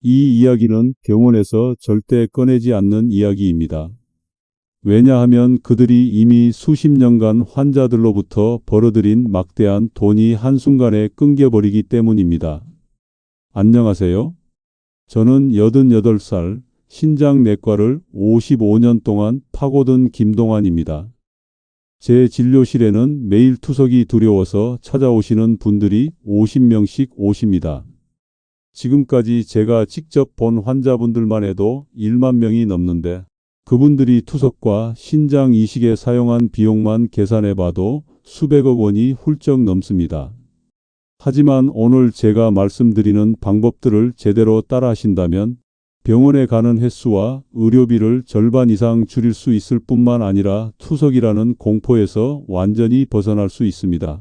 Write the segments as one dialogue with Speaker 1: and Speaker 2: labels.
Speaker 1: 이 이야기는 병원에서 절대 꺼내지 않는 이야기입니다. 왜냐하면 그들이 이미 수십 년간 환자들로부터 벌어들인 막대한 돈이 한순간에 끊겨버리기 때문입니다. 안녕하세요. 저는 88살 신장내과를 55년 동안 파고든 김동환입니다. 제 진료실에는 매일 투석이 두려워서 찾아오시는 분들이 50명씩 오십니다. 지금까지 제가 직접 본 환자분들만 해도 1만 명이 넘는데 그분들이 투석과 신장 이식에 사용한 비용만 계산해봐도 수백억 원이 훌쩍 넘습니다. 하지만 오늘 제가 말씀드리는 방법들을 제대로 따라하신다면 병원에 가는 횟수와 의료비를 절반 이상 줄일 수 있을 뿐만 아니라 투석이라는 공포에서 완전히 벗어날 수 있습니다.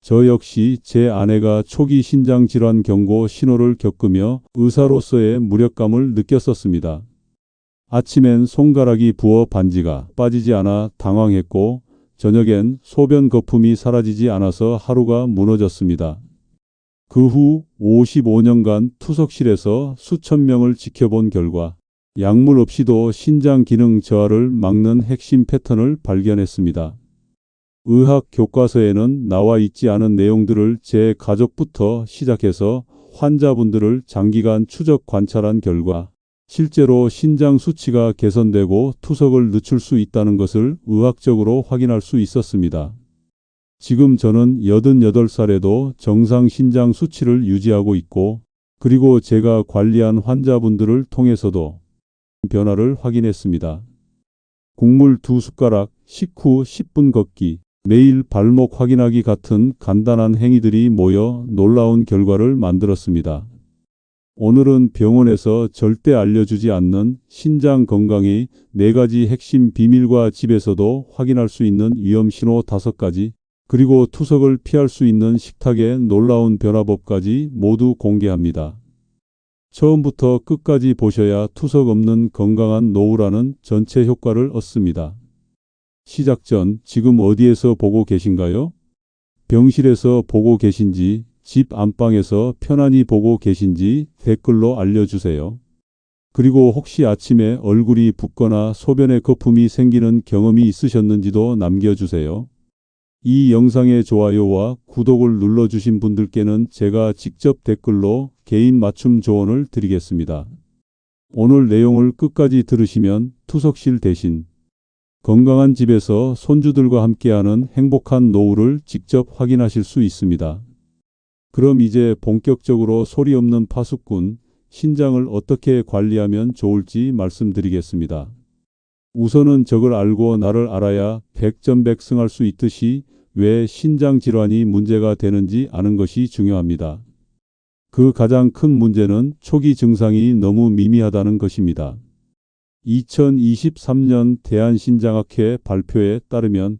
Speaker 1: 저 역시 제 아내가 초기 신장질환 경고 신호를 겪으며 의사로서의 무력감을 느꼈었습니다. 아침엔 손가락이 부어 반지가 빠지지 않아 당황했고 저녁엔 소변 거품이 사라지지 않아서 하루가 무너졌습니다. 그 후 55년간 투석실에서 수천 명을 지켜본 결과 약물 없이도 신장 기능 저하를 막는 핵심 패턴을 발견했습니다. 의학 교과서에는 나와 있지 않은 내용들을 제 가족부터 시작해서 환자분들을 장기간 추적 관찰한 결과 실제로 신장 수치가 개선되고 투석을 늦출 수 있다는 것을 의학적으로 확인할 수 있었습니다. 지금 저는 88살에도 정상 신장 수치를 유지하고 있고 그리고 제가 관리한 환자분들을 통해서도 변화를 확인했습니다. 국물 2숟가락, 식후 10분 걷기, 매일 발목 확인하기 같은 간단한 행위들이 모여 놀라운 결과를 만들었습니다. 오늘은 병원에서 절대 알려주지 않는 신장 건강의 4가지 핵심 비밀과 집에서도 확인할 수 있는 위험 신호 5가지, 그리고 투석을 피할 수 있는 식탁의 놀라운 변화법까지 모두 공개합니다. 처음부터 끝까지 보셔야 투석 없는 건강한 노후라는 전체 효과를 얻습니다. 시작 전 지금 어디에서 보고 계신가요? 병실에서 보고 계신지, 집 안방에서 편안히 보고 계신지 댓글로 알려주세요. 그리고 혹시 아침에 얼굴이 붓거나 소변에 거품이 생기는 경험이 있으셨는지도 남겨주세요. 이 영상의 좋아요와 구독을 눌러주신 분들께는 제가 직접 댓글로 개인 맞춤 조언을 드리겠습니다. 오늘 내용을 끝까지 들으시면 투석실 대신 건강한 집에서 손주들과 함께하는 행복한 노후를 직접 확인하실 수 있습니다. 그럼 이제 본격적으로 소리 없는 파수꾼, 신장을 어떻게 관리하면 좋을지 말씀드리겠습니다. 우선은 적을 알고 나를 알아야 백전백승할 수 있듯이 왜 신장 질환이 문제가 되는지 아는 것이 중요합니다. 그 가장 큰 문제는 초기 증상이 너무 미미하다는 것입니다. 2023년 대한신장학회 발표에 따르면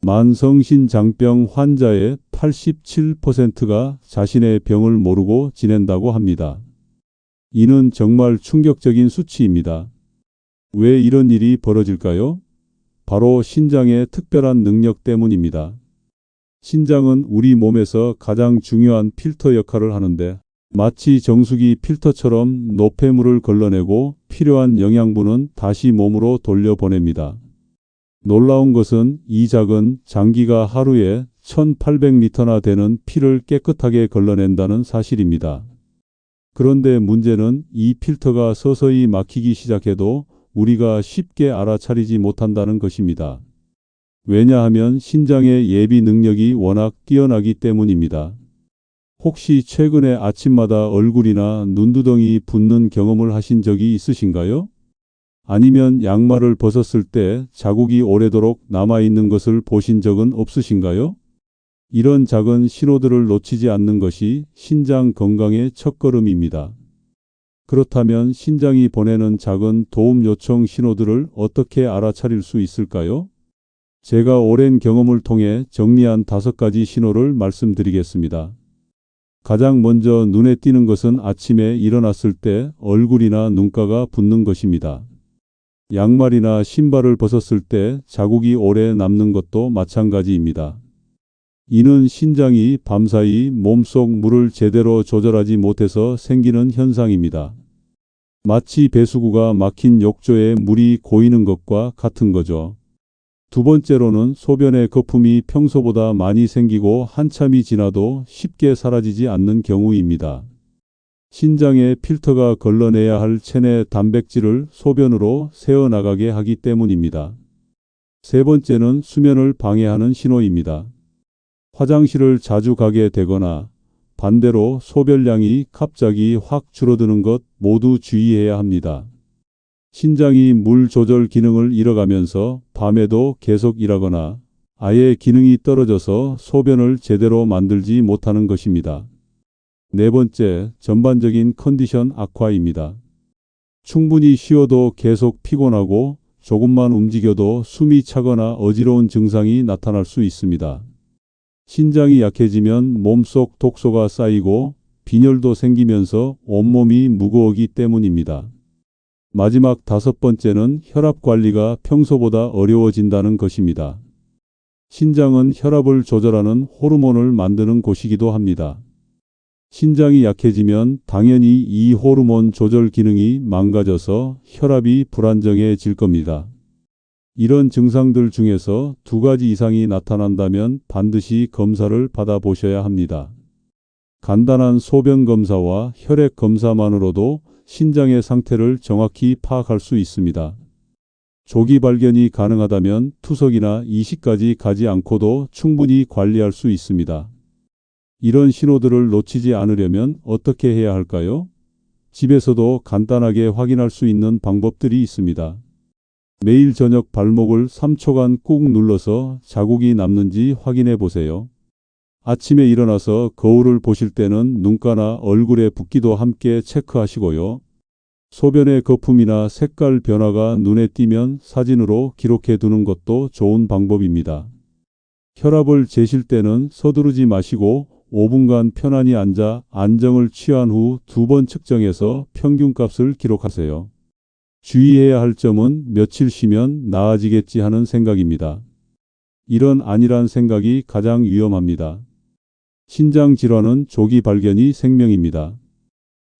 Speaker 1: 만성신장병 환자의 87%가 자신의 병을 모르고 지낸다고 합니다. 이는 정말 충격적인 수치입니다. 왜 이런 일이 벌어질까요? 바로 신장의 특별한 능력 때문입니다. 신장은 우리 몸에서 가장 중요한 필터 역할을 하는데 마치 정수기 필터처럼 노폐물을 걸러내고 필요한 영양분은 다시 몸으로 돌려보냅니다. 놀라운 것은 이 작은 장기가 하루에 1800리터나 되는 피를 깨끗하게 걸러낸다는 사실입니다. 그런데 문제는 이 필터가 서서히 막히기 시작해도 우리가 쉽게 알아차리지 못한다는 것입니다. 왜냐하면 신장의 예비 능력이 워낙 뛰어나기 때문입니다. 혹시 최근에 아침마다 얼굴이나 눈두덩이 붓는 경험을 하신 적이 있으신가요? 아니면 양말을 벗었을 때 자국이 오래도록 남아있는 것을 보신 적은 없으신가요? 이런 작은 신호들을 놓치지 않는 것이 신장 건강의 첫걸음입니다. 그렇다면 신장이 보내는 작은 도움 요청 신호들을 어떻게 알아차릴 수 있을까요? 제가 오랜 경험을 통해 정리한 5가지 신호를 말씀드리겠습니다. 가장 먼저 눈에 띄는 것은 아침에 일어났을 때 얼굴이나 눈가가 붓는 것입니다. 양말이나 신발을 벗었을 때 자국이 오래 남는 것도 마찬가지입니다. 이는 신장이 밤사이 몸속 물을 제대로 조절하지 못해서 생기는 현상입니다. 마치 배수구가 막힌 욕조에 물이 고이는 것과 같은 거죠. 두 번째로는 소변의 거품이 평소보다 많이 생기고 한참이 지나도 쉽게 사라지지 않는 경우입니다. 신장에 필터가 걸러내야 할 체내 단백질을 소변으로 새어나가게 하기 때문입니다. 세 번째는 수면을 방해하는 신호입니다. 화장실을 자주 가게 되거나 반대로 소변량이 갑자기 확 줄어드는 것 모두 주의해야 합니다. 신장이 물 조절 기능을 잃어가면서 밤에도 계속 일하거나 아예 기능이 떨어져서 소변을 제대로 만들지 못하는 것입니다. 네 번째, 전반적인 컨디션 악화입니다. 충분히 쉬어도 계속 피곤하고 조금만 움직여도 숨이 차거나 어지러운 증상이 나타날 수 있습니다. 신장이 약해지면 몸속 독소가 쌓이고 빈혈도 생기면서 온몸이 무거워지기 때문입니다. 마지막 다섯 번째는 혈압 관리가 평소보다 어려워진다는 것입니다. 신장은 혈압을 조절하는 호르몬을 만드는 곳이기도 합니다. 신장이 약해지면 당연히 이 호르몬 조절 기능이 망가져서 혈압이 불안정해질 겁니다. 이런 증상들 중에서 두 가지 이상이 나타난다면 반드시 검사를 받아보셔야 합니다. 간단한 소변 검사와 혈액 검사만으로도 신장의 상태를 정확히 파악할 수 있습니다. 조기 발견이 가능하다면 투석이나 이식까지 가지 않고도 충분히 관리할 수 있습니다. 이런 신호들을 놓치지 않으려면 어떻게 해야 할까요? 집에서도 간단하게 확인할 수 있는 방법들이 있습니다. 매일 저녁 발목을 3초간 꾹 눌러서 자국이 남는지 확인해 보세요. 아침에 일어나서 거울을 보실 때는 눈가나 얼굴에 붓기도 함께 체크하시고요. 소변의 거품이나 색깔 변화가 눈에 띄면 사진으로 기록해 두는 것도 좋은 방법입니다. 혈압을 재실 때는 서두르지 마시고 5분간 편안히 앉아 안정을 취한 후 두 번 측정해서 평균값을 기록하세요. 주의해야 할 점은 며칠 쉬면 나아지겠지 하는 생각입니다. 이런 안일한 생각이 가장 위험합니다. 신장 질환은 조기 발견이 생명입니다.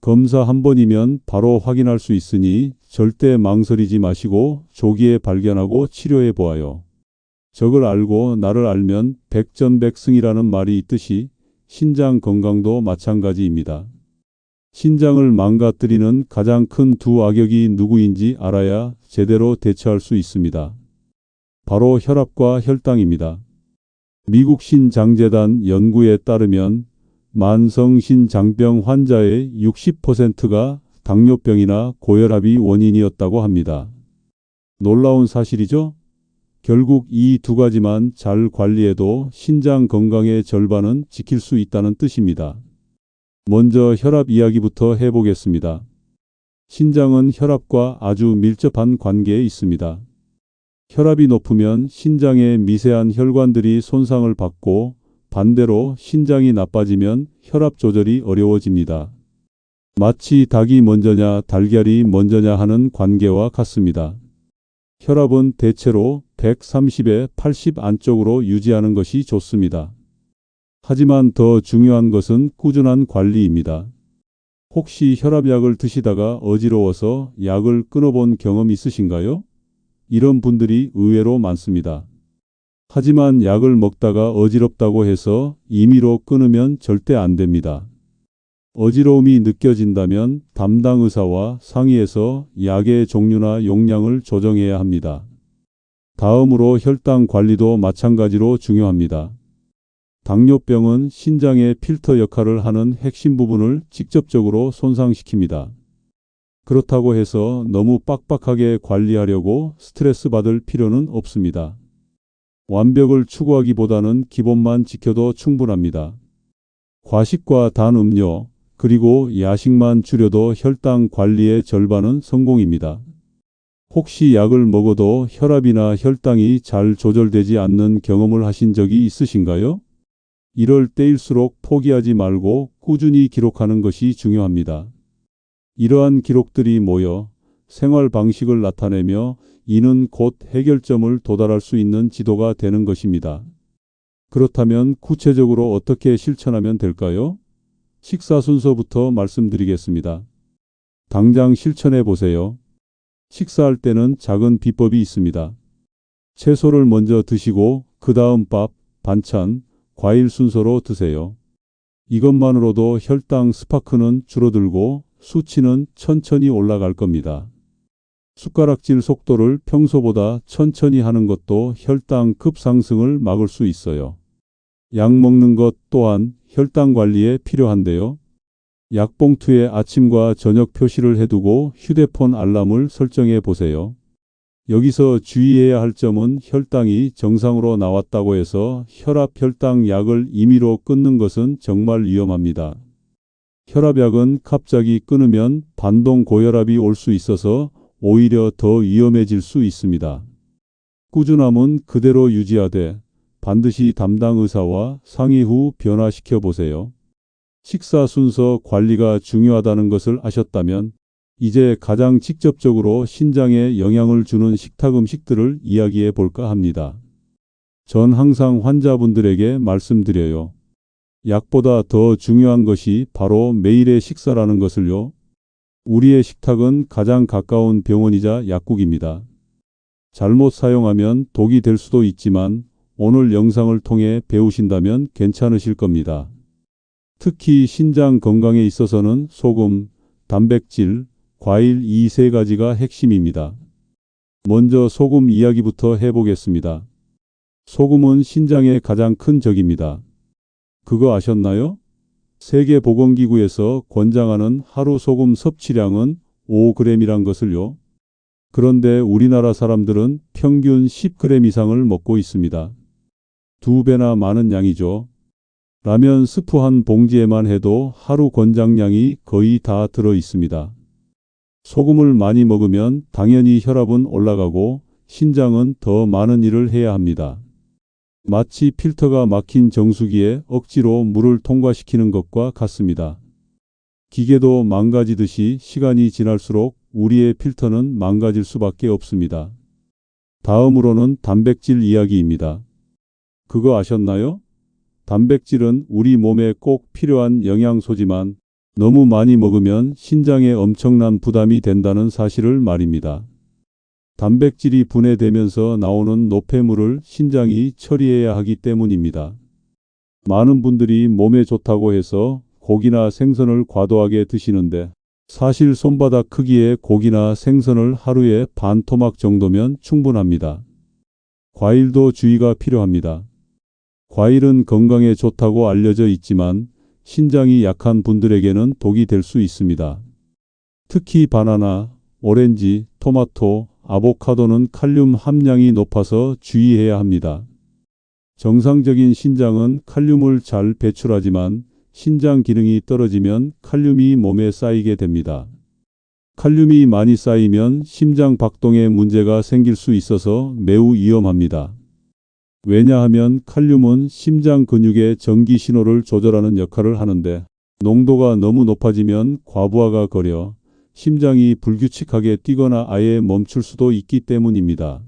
Speaker 1: 검사 한 번이면 바로 확인할 수 있으니 절대 망설이지 마시고 조기에 발견하고 치료해 보아요. 적을 알고 나를 알면 백전백승이라는 말이 있듯이 신장 건강도 마찬가지입니다. 신장을 망가뜨리는 가장 큰 두 악역이 누구인지 알아야 제대로 대처할 수 있습니다. 바로 혈압과 혈당입니다. 미국 신장재단 연구에 따르면 만성신장병 환자의 60%가 당뇨병이나 고혈압이 원인이었다고 합니다. 놀라운 사실이죠? 결국 이 두 가지만 잘 관리해도 신장 건강의 절반은 지킬 수 있다는 뜻입니다. 먼저 혈압 이야기부터 해보겠습니다. 신장은 혈압과 아주 밀접한 관계에 있습니다. 혈압이 높으면 신장의 미세한 혈관들이 손상을 받고 반대로 신장이 나빠지면 혈압 조절이 어려워집니다. 마치 닭이 먼저냐 달걀이 먼저냐 하는 관계와 같습니다. 혈압은 대체로 130에 80 안쪽으로 유지하는 것이 좋습니다. 하지만 더 중요한 것은 꾸준한 관리입니다. 혹시 혈압약을 드시다가 어지러워서 약을 끊어본 경험 있으신가요? 이런 분들이 의외로 많습니다. 하지만 약을 먹다가 어지럽다고 해서 임의로 끊으면 절대 안 됩니다. 어지러움이 느껴진다면 담당 의사와 상의해서 약의 종류나 용량을 조정해야 합니다. 다음으로 혈당 관리도 마찬가지로 중요합니다. 당뇨병은 신장의 필터 역할을 하는 핵심 부분을 직접적으로 손상시킵니다. 그렇다고 해서 너무 빡빡하게 관리하려고 스트레스 받을 필요는 없습니다. 완벽을 추구하기보다는 기본만 지켜도 충분합니다. 과식과 단 음료, 그리고 야식만 줄여도 혈당 관리의 절반은 성공입니다. 혹시 약을 먹어도 혈압이나 혈당이 잘 조절되지 않는 경험을 하신 적이 있으신가요? 이럴 때일수록 포기하지 말고 꾸준히 기록하는 것이 중요합니다. 이러한 기록들이 모여 생활 방식을 나타내며 이는 곧 해결점을 도달할 수 있는 지도가 되는 것입니다. 그렇다면 구체적으로 어떻게 실천하면 될까요? 식사 순서부터 말씀드리겠습니다. 당장 실천해 보세요. 식사할 때는 작은 비법이 있습니다. 채소를 먼저 드시고 그 다음 밥, 반찬, 과일 순서로 드세요. 이것만으로도 혈당 스파크는 줄어들고 수치는 천천히 올라갈 겁니다. 숟가락질 속도를 평소보다 천천히 하는 것도 혈당 급상승을 막을 수 있어요. 약 먹는 것 또한 혈당 관리에 필요한데요. 약봉투에 아침과 저녁 표시를 해두고 휴대폰 알람을 설정해 보세요. 여기서 주의해야 할 점은 혈당이 정상으로 나왔다고 해서 혈압-혈당 약을 임의로 끊는 것은 정말 위험합니다. 혈압약은 갑자기 끊으면 반동 고혈압이 올 수 있어서 오히려 더 위험해질 수 있습니다. 꾸준함은 그대로 유지하되 반드시 담당 의사와 상의 후 변화시켜 보세요. 식사 순서 관리가 중요하다는 것을 아셨다면 이제 가장 직접적으로 신장에 영향을 주는 식탁 음식들을 이야기해 볼까 합니다. 전 항상 환자분들에게 말씀드려요. 약보다 더 중요한 것이 바로 매일의 식사라는 것을요. 우리의 식탁은 가장 가까운 병원이자 약국입니다. 잘못 사용하면 독이 될 수도 있지만 오늘 영상을 통해 배우신다면 괜찮으실 겁니다. 특히 신장 건강에 있어서는 소금, 단백질, 과일 이 세 가지가 핵심입니다. 먼저 소금 이야기부터 해보겠습니다. 소금은 신장의 가장 큰 적입니다. 그거 아셨나요? 세계보건기구에서 권장하는 하루 소금 섭취량은 5g이란 것을요. 그런데 우리나라 사람들은 평균 10g 이상을 먹고 있습니다. 2배나 많은 양이죠. 라면 스프 한 봉지에만 해도 하루 권장량이 거의 다 들어 있습니다. 소금을 많이 먹으면 당연히 혈압은 올라가고 신장은 더 많은 일을 해야 합니다. 마치 필터가 막힌 정수기에 억지로 물을 통과시키는 것과 같습니다. 기계도 망가지듯이 시간이 지날수록 우리의 필터는 망가질 수밖에 없습니다. 다음으로는 단백질 이야기입니다. 그거 아셨나요? 단백질은 우리 몸에 꼭 필요한 영양소지만 너무 많이 먹으면 신장에 엄청난 부담이 된다는 사실을 말입니다. 단백질이 분해되면서 나오는 노폐물을 신장이 처리해야 하기 때문입니다. 많은 분들이 몸에 좋다고 해서 고기나 생선을 과도하게 드시는데 사실 손바닥 크기의 고기나 생선을 하루에 반 토막 정도면 충분합니다. 과일도 주의가 필요합니다. 과일은 건강에 좋다고 알려져 있지만 신장이 약한 분들에게는 독이 될 수 있습니다. 특히 바나나, 오렌지, 토마토, 아보카도는 칼륨 함량이 높아서 주의해야 합니다. 정상적인 신장은 칼륨을 잘 배출하지만 신장 기능이 떨어지면 칼륨이 몸에 쌓이게 됩니다. 칼륨이 많이 쌓이면 심장 박동에 문제가 생길 수 있어서 매우 위험합니다. 왜냐하면 칼륨은 심장 근육의 전기 신호를 조절하는 역할을 하는데 농도가 너무 높아지면 과부하가 거려 심장이 불규칙하게 뛰거나 아예 멈출 수도 있기 때문입니다.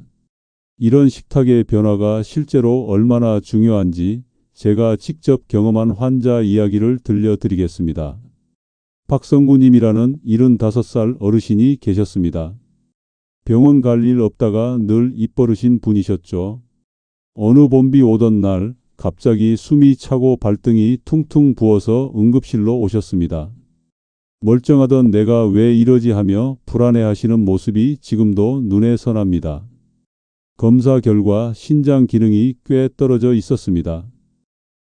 Speaker 1: 이런 식탁의 변화가 실제로 얼마나 중요한지 제가 직접 경험한 환자 이야기를 들려드리겠습니다. 박성구님이라는 75살 어르신이 계셨습니다. 병원 갈 일 없다가 늘 입버릇인 분이셨죠. 어느 봄비 오던 날 갑자기 숨이 차고 발등이 퉁퉁 부어서 응급실로 오셨습니다. 멀쩡하던 내가 왜 이러지 하며 불안해하시는 모습이 지금도 눈에 선합니다. 검사 결과 신장 기능이 꽤 떨어져 있었습니다.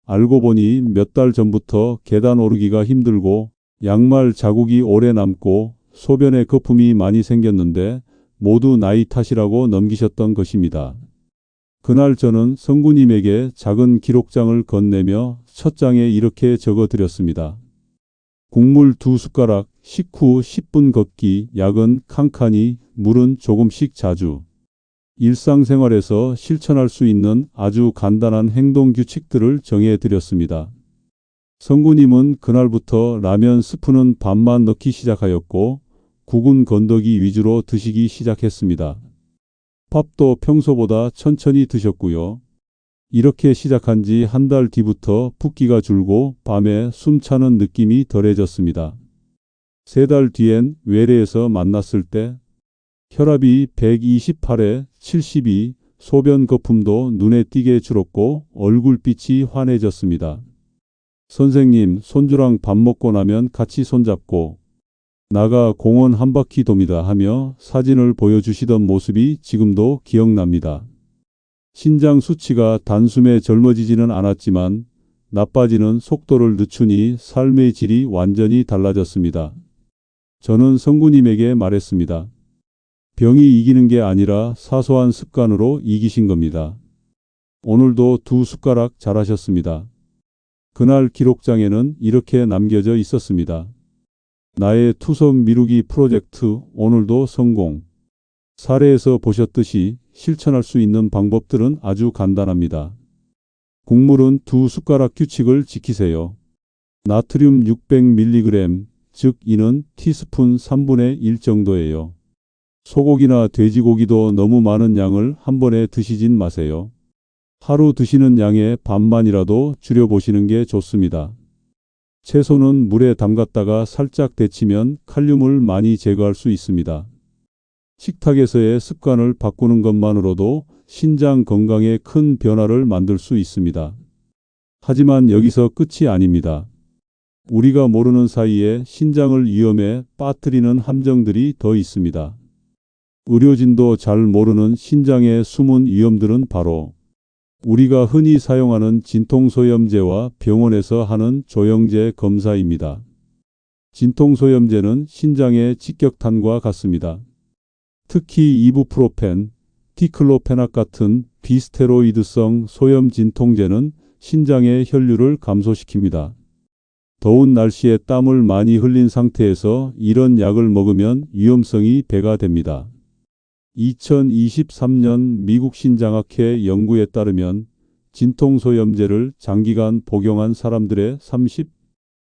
Speaker 1: 알고 보니 몇 달 전부터 계단 오르기가 힘들고 양말 자국이 오래 남고 소변에 거품이 많이 생겼는데 모두 나이 탓이라고 넘기셨던 것입니다. 그날 저는 성구님에게 작은 기록장을 건네며 첫 장에 이렇게 적어드렸습니다. 국물 2숟가락, 식후 10분 걷기, 약은 칸칸이, 물은 조금씩 자주. 일상생활에서 실천할 수 있는 아주 간단한 행동 규칙들을 정해드렸습니다. 성구님은 그날부터 라면 스프는 반만 넣기 시작하였고 국은 건더기 위주로 드시기 시작했습니다. 밥도 평소보다 천천히 드셨고요. 이렇게 시작한 지 한 달 뒤부터 붓기가 줄고 밤에 숨차는 느낌이 덜해졌습니다. 3달 뒤엔 외래에서 만났을 때 혈압이 128에 72, 소변 거품도 눈에 띄게 줄었고 얼굴빛이 환해졌습니다. 선생님, 손주랑 밥 먹고 나면 같이 손잡고 나가 공원 한 바퀴 돕니다 하며 사진을 보여주시던 모습이 지금도 기억납니다. 신장 수치가 단숨에 젊어지지는 않았지만 나빠지는 속도를 늦추니 삶의 질이 완전히 달라졌습니다. 저는 성구님에게 말했습니다. 병이 이기는 게 아니라 사소한 습관으로 이기신 겁니다. 오늘도 2숟가락 잘하셨습니다. 그날 기록장에는 이렇게 남겨져 있었습니다. 나의 투석 미루기 프로젝트 오늘도 성공. 사례에서 보셨듯이 실천할 수 있는 방법들은 아주 간단합니다. 국물은 2숟가락 규칙을 지키세요. 나트륨 600mg, 즉 이는 티스푼 3분의 1 정도예요. 소고기나 돼지고기도 너무 많은 양을 한 번에 드시진 마세요. 하루 드시는 양의 반만이라도 줄여보시는 게 좋습니다. 채소는 물에 담갔다가 살짝 데치면 칼륨을 많이 제거할 수 있습니다. 식탁에서의 습관을 바꾸는 것만으로도 신장 건강에 큰 변화를 만들 수 있습니다. 하지만 여기서 끝이 아닙니다. 우리가 모르는 사이에 신장을 위험에 빠뜨리는 함정들이 더 있습니다. 의료진도 잘 모르는 신장의 숨은 위험들은 바로 우리가 흔히 사용하는 진통소염제와 병원에서 하는 조영제 검사입니다. 진통소염제는 신장의 직격탄과 같습니다. 특히 이부프로펜, 디클로페낙 같은 비스테로이드성 소염 진통제는 신장의 혈류를 감소시킵니다. 더운 날씨에 땀을 많이 흘린 상태에서 이런 약을 먹으면 위험성이 배가 됩니다. 2023년 미국 신장학회 연구에 따르면 진통소염제를 장기간 복용한 사람들의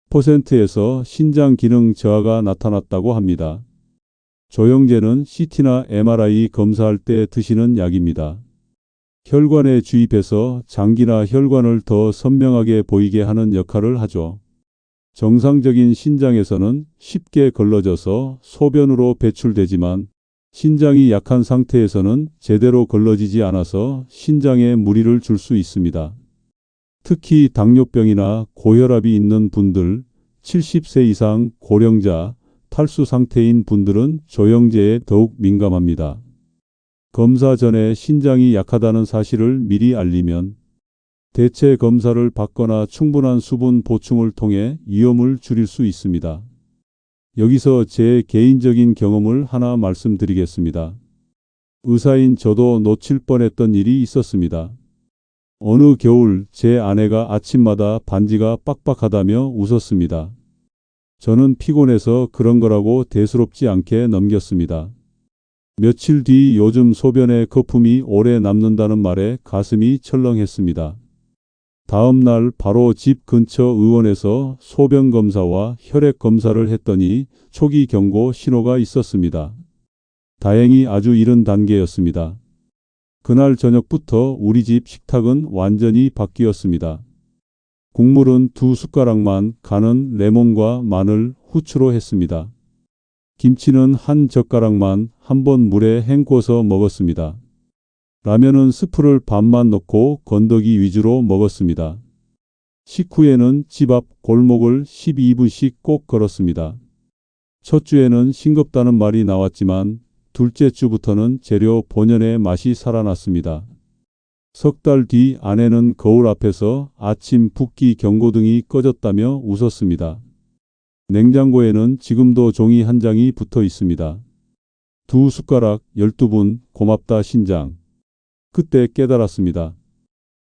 Speaker 1: 30%에서 신장 기능 저하가 나타났다고 합니다. 조영제는 CT나 MRI 검사할 때 드시는 약입니다. 혈관에 주입해서 장기나 혈관을 더 선명하게 보이게 하는 역할을 하죠. 정상적인 신장에서는 쉽게 걸러져서 소변으로 배출되지만 신장이 약한 상태에서는 제대로 걸러지지 않아서 신장에 무리를 줄 수 있습니다. 특히 당뇨병이나 고혈압이 있는 분들, 70세 이상 고령자, 탈수 상태인 분들은 조영제에 더욱 민감합니다. 검사 전에 신장이 약하다는 사실을 미리 알리면 대체 검사를 받거나 충분한 수분 보충을 통해 위험을 줄일 수 있습니다. 여기서 제 개인적인 경험을 하나 말씀드리겠습니다. 의사인 저도 놓칠 뻔했던 일이 있었습니다. 어느 겨울 제 아내가 아침마다 반지가 빡빡하다며 웃었습니다. 저는 피곤해서 그런 거라고 대수롭지 않게 넘겼습니다. 며칠 뒤 요즘 소변에 거품이 오래 남는다는 말에 가슴이 철렁했습니다. 다음 날 바로 집 근처 의원에서 소변 검사와 혈액 검사를 했더니 초기 경고 신호가 있었습니다. 다행히 아주 이른 단계였습니다. 그날 저녁부터 우리 집 식탁은 완전히 바뀌었습니다. 국물은 2숟가락만, 간은 레몬과 마늘, 후추로 했습니다. 김치는 한 젓가락만 한 번 물에 헹궈서 먹었습니다. 라면은 스프를 반만 넣고 건더기 위주로 먹었습니다. 식후에는 집 앞 골목을 12분씩 꼭 걸었습니다. 첫 주에는 싱겁다는 말이 나왔지만 둘째 주부터는 재료 본연의 맛이 살아났습니다. 석 달 뒤 아내는 거울 앞에서 아침 붓기 경고등이 꺼졌다며 웃었습니다. 냉장고에는 지금도 종이 한 장이 붙어 있습니다. 2숟가락 12분 고맙다 신장. 그때 깨달았습니다.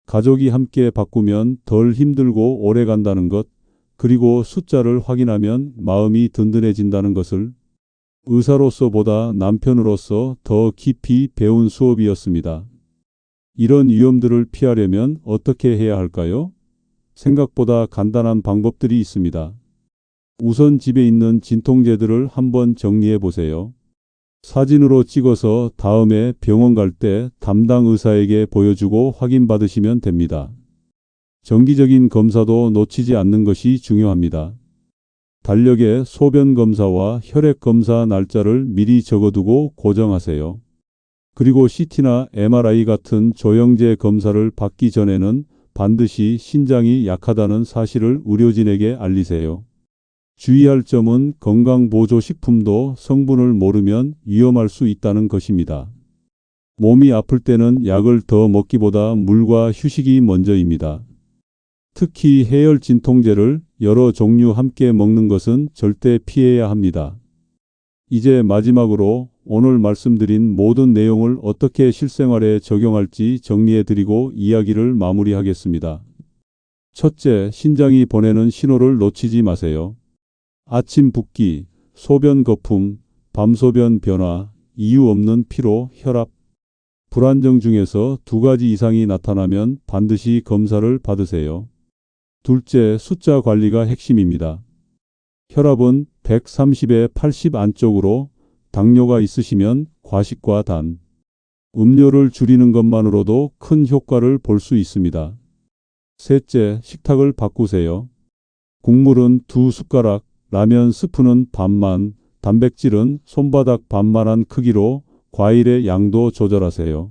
Speaker 1: 가족이 함께 바꾸면 덜 힘들고 오래 간다는 것, 그리고 숫자를 확인하면 마음이 든든해진다는 것을 의사로서보다 남편으로서 더 깊이 배운 수업이었습니다. 이런 위험들을 피하려면 어떻게 해야 할까요? 생각보다 간단한 방법들이 있습니다. 우선 집에 있는 진통제들을 한번 정리해 보세요. 사진으로 찍어서 다음에 병원 갈 때 담당 의사에게 보여주고 확인받으시면 됩니다. 정기적인 검사도 놓치지 않는 것이 중요합니다. 달력에 소변 검사와 혈액 검사 날짜를 미리 적어두고 고정하세요. 그리고 CT나 MRI 같은 조영제 검사를 받기 전에는 반드시 신장이 약하다는 사실을 의료진에게 알리세요. 주의할 점은 건강보조식품도 성분을 모르면 위험할 수 있다는 것입니다. 몸이 아플 때는 약을 더 먹기보다 물과 휴식이 먼저입니다. 특히 해열 진통제를 여러 종류 함께 먹는 것은 절대 피해야 합니다. 이제 마지막으로 오늘 말씀드린 모든 내용을 어떻게 실생활에 적용할지 정리해드리고 이야기를 마무리하겠습니다. 첫째, 신장이 보내는 신호를 놓치지 마세요. 아침 붓기, 소변 거품, 밤소변 변화, 이유 없는 피로, 혈압, 불안정 중에서 2가지 이상이 나타나면 반드시 검사를 받으세요. 둘째, 숫자 관리가 핵심입니다. 혈압은 130에 80 안쪽으로, 당뇨가 있으시면 과식과 단, 음료를 줄이는 것만으로도 큰 효과를 볼 수 있습니다. 셋째, 식탁을 바꾸세요. 국물은 2숟가락, 라면 스프는 반만, 단백질은 손바닥 반만한 크기로 과일의 양도 조절하세요.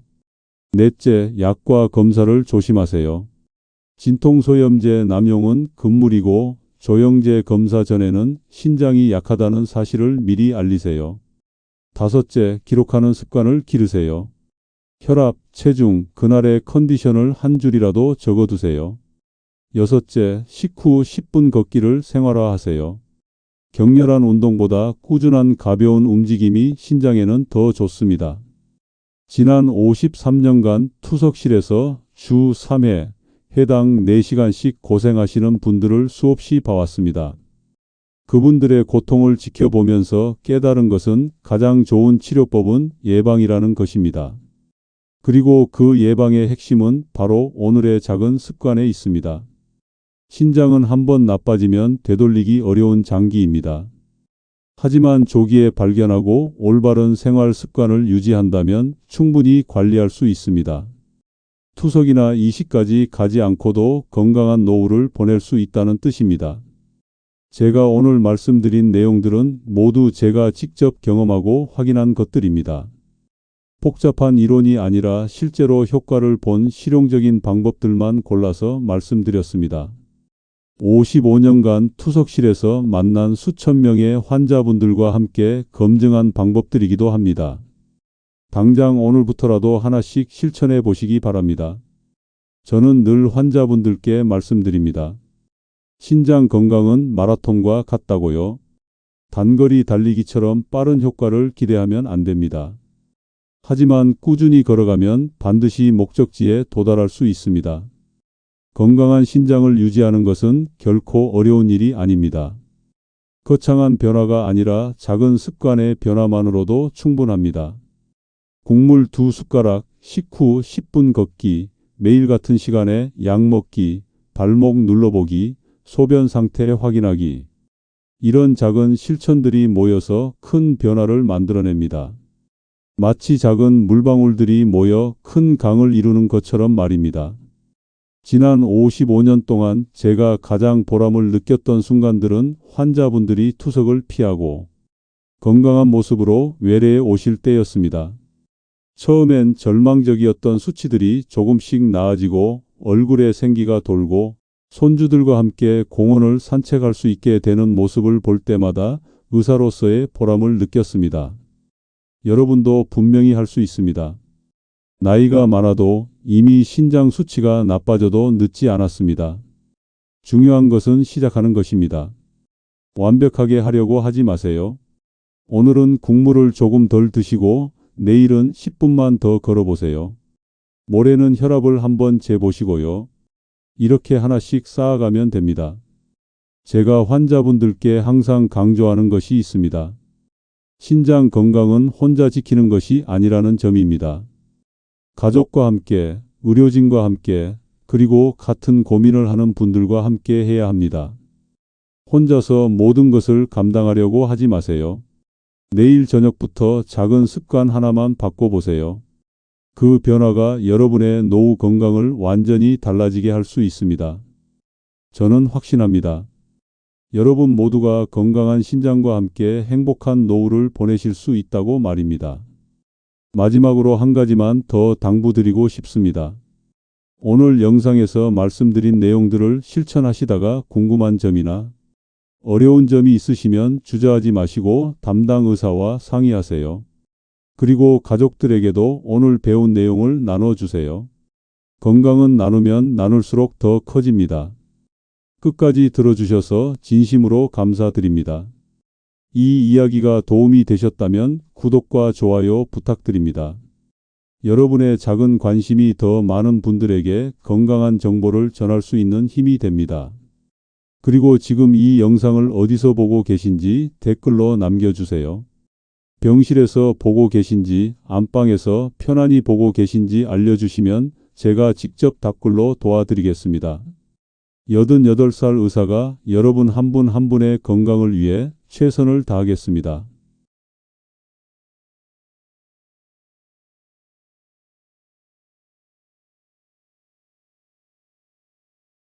Speaker 1: 넷째, 약과 검사를 조심하세요. 진통소염제 남용은 금물이고 조영제 검사 전에는 신장이 약하다는 사실을 미리 알리세요. 다섯째, 기록하는 습관을 기르세요. 혈압, 체중, 그날의 컨디션을 한 줄이라도 적어두세요. 여섯째, 식후 10분 걷기를 생활화하세요. 격렬한 운동보다 꾸준한 가벼운 움직임이 신장에는 더 좋습니다. 지난 53년간 투석실에서 주 3회 해당 4시간씩 고생하시는 분들을 수없이 봐왔습니다. 그분들의 고통을 지켜보면서 깨달은 것은 가장 좋은 치료법은 예방이라는 것입니다. 그리고 그 예방의 핵심은 바로 오늘의 작은 습관에 있습니다. 신장은 한번 나빠지면 되돌리기 어려운 장기입니다. 하지만 조기에 발견하고 올바른 생활 습관을 유지한다면 충분히 관리할 수 있습니다. 투석이나 이식까지 가지 않고도 건강한 노후를 보낼 수 있다는 뜻입니다. 제가 오늘 말씀드린 내용들은 모두 제가 직접 경험하고 확인한 것들입니다. 복잡한 이론이 아니라 실제로 효과를 본 실용적인 방법들만 골라서 말씀드렸습니다. 55년간 투석실에서 만난 수천 명의 환자분들과 함께 검증한 방법들이기도 합니다. 당장 오늘부터라도 하나씩 실천해 보시기 바랍니다. 저는 늘 환자분들께 말씀드립니다. 신장 건강은 마라톤과 같다고요. 단거리 달리기처럼 빠른 효과를 기대하면 안 됩니다. 하지만 꾸준히 걸어가면 반드시 목적지에 도달할 수 있습니다. 건강한 신장을 유지하는 것은 결코 어려운 일이 아닙니다. 거창한 변화가 아니라 작은 습관의 변화만으로도 충분합니다. 국물 2숟가락, 식후 10분 걷기, 매일 같은 시간에 약 먹기, 발목 눌러보기, 소변 상태 확인하기. 이런 작은 실천들이 모여서 큰 변화를 만들어냅니다. 마치 작은 물방울들이 모여 큰 강을 이루는 것처럼 말입니다. 지난 55년 동안 제가 가장 보람을 느꼈던 순간들은 환자분들이 투석을 피하고 건강한 모습으로 외래에 오실 때였습니다. 처음엔 절망적이었던 수치들이 조금씩 나아지고 얼굴에 생기가 돌고 손주들과 함께 공원을 산책할 수 있게 되는 모습을 볼 때마다 의사로서의 보람을 느꼈습니다. 여러분도 분명히 할 수 있습니다. 나이가 많아도 이미 신장 수치가 나빠져도 늦지 않았습니다. 중요한 것은 시작하는 것입니다. 완벽하게 하려고 하지 마세요. 오늘은 국물을 조금 덜 드시고 내일은 10분만 더 걸어보세요. 모레는 혈압을 한번 재보시고요. 이렇게 하나씩 쌓아가면 됩니다. 제가 환자분들께 항상 강조하는 것이 있습니다. 신장 건강은 혼자 지키는 것이 아니라는 점입니다. 가족과 함께, 의료진과 함께, 그리고 같은 고민을 하는 분들과 함께 해야 합니다. 혼자서 모든 것을 감당하려고 하지 마세요. 내일 저녁부터 작은 습관 하나만 바꿔보세요. 그 변화가 여러분의 노후 건강을 완전히 달라지게 할 수 있습니다. 저는 확신합니다. 여러분 모두가 건강한 신장과 함께 행복한 노후를 보내실 수 있다고 말입니다. 마지막으로 한 가지만 더 당부드리고 싶습니다. 오늘 영상에서 말씀드린 내용들을 실천하시다가 궁금한 점이나 어려운 점이 있으시면 주저하지 마시고 담당 의사와 상의하세요. 그리고 가족들에게도 오늘 배운 내용을 나눠주세요. 건강은 나누면 나눌수록 더 커집니다. 끝까지 들어주셔서 진심으로 감사드립니다. 이 이야기가 도움이 되셨다면 구독과 좋아요 부탁드립니다. 여러분의 작은 관심이 더 많은 분들에게 건강한 정보를 전할 수 있는 힘이 됩니다. 그리고 지금 이 영상을 어디서 보고 계신지 댓글로 남겨주세요. 병실에서 보고 계신지, 안방에서 편안히 보고 계신지 알려주시면 제가 직접 답글로 도와드리겠습니다. 88살 의사가 여러분 한 분 한 분의 건강을 위해 최선을 다하겠습니다.